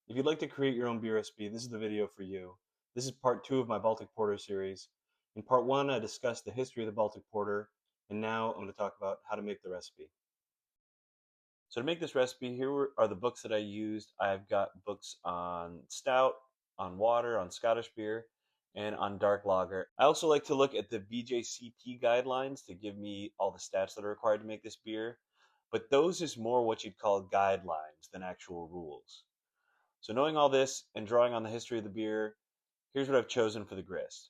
If you'd like to create your own beer recipe, this is the video for you. This is part 2 of my Baltic Porter series. In part 1, I discussed the history of the Baltic Porter, and now I'm going to talk about how to make the recipe. So to make this recipe, here are the books that I used. I've got books on stout, on water, on Scottish beer, and on dark lager. I also like to look at the BJCP guidelines to give me all the stats that are required to make this beer, but those is more what you'd call guidelines than actual rules. So knowing all this and drawing on the history of the beer, here's what I've chosen for the grist.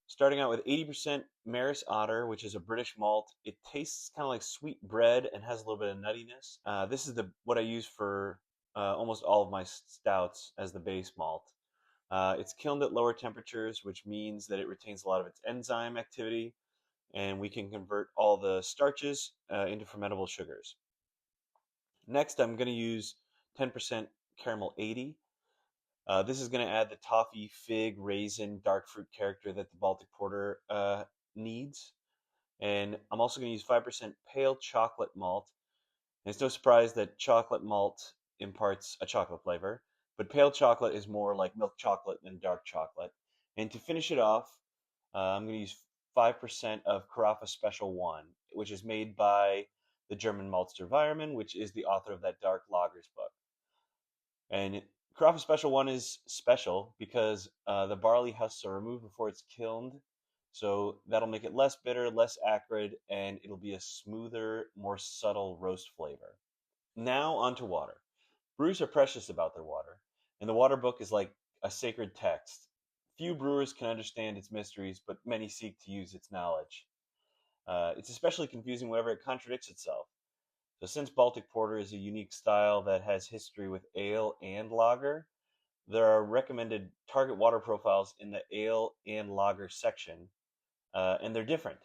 Starting out with 80% Maris Otter, which is a British malt. It tastes kind of like sweet bread and has a little bit of nuttiness. This is what I use for almost all of my stouts as the base malt. It's kilned at lower temperatures, which means that it retains a lot of its enzyme activity, and we can convert all the starches into fermentable sugars. Next, I'm going to use 10% Caramel 80. This is going to add the toffee, fig, raisin, dark fruit character that the Baltic Porter needs. And I'm also going to use 5% pale chocolate malt. And it's no surprise that chocolate malt imparts a chocolate flavor, but pale chocolate is more like milk chocolate than dark chocolate. And to finish it off, I'm going to use 5% of Carafa Special 1, which is made by the German maltster Weyermann, which is the author of that Dark Lagers book. And Carafa Special 1 is special because the barley husks are removed before it's kilned. So that'll make it less bitter, less acrid, and it'll be a smoother, more subtle roast flavor. Now onto water. Brewers are precious about their water, and the water book is like a sacred text. Few brewers can understand its mysteries, but many seek to use its knowledge. It's especially confusing whenever it contradicts itself. So since Baltic Porter is a unique style that has history with ale and lager, there are recommended target water profiles in the ale and lager section, and they're different,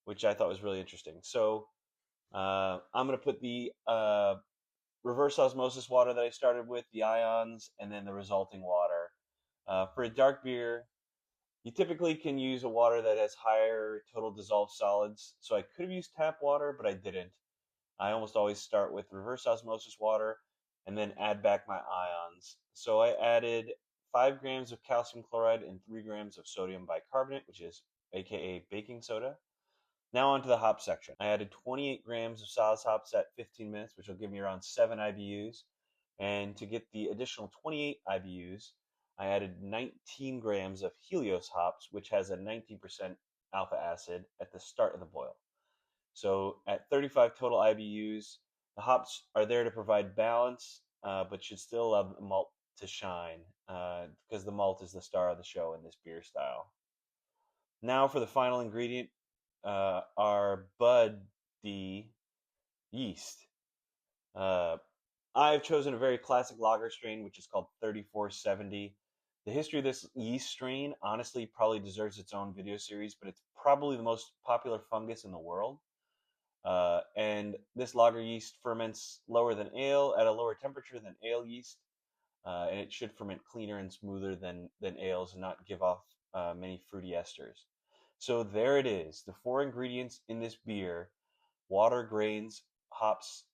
which I thought was really interesting. So I'm going to put the reverse osmosis water that I started with, the ions, and then the resulting water. For a dark beer, you typically can use a water that has higher total dissolved solids. So I could have used tap water, but I didn't. I almost always start with reverse osmosis water and then add back my ions. So I added 5 grams of calcium chloride and 3 grams of sodium bicarbonate, which is aka baking soda. Now onto the hop section. I added 28 grams of Saaz hops at 15 minutes, which will give me around 7 IBUs. And to get the additional 28 IBUs, I added 19 grams of Helios hops, which has a 19% alpha acid at the start of the boil. So at 35 total IBUs, the hops are there to provide balance, but should still allow the malt to shine, because the malt is the star of the show in this beer style. Now for the final ingredient, our buddy yeast. Uh, I've chosen a very classic lager strain, which is called 3470. The history of this yeast strain, honestly, probably deserves its own video series, but it's probably the most popular fungus in the world. And this lager yeast ferments lower than ale at a lower temperature than ale yeast, and it should ferment cleaner and smoother than ales and not give off many fruity esters. So there it is, the 4 ingredients in this beer: water, grains, hops,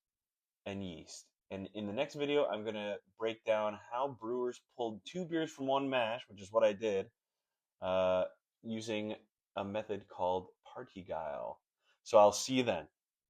and yeast. And in the next video, I'm going to break down how brewers pulled 2 beers from 1 mash, which is what I did, using a method called party guile. So I'll see you then.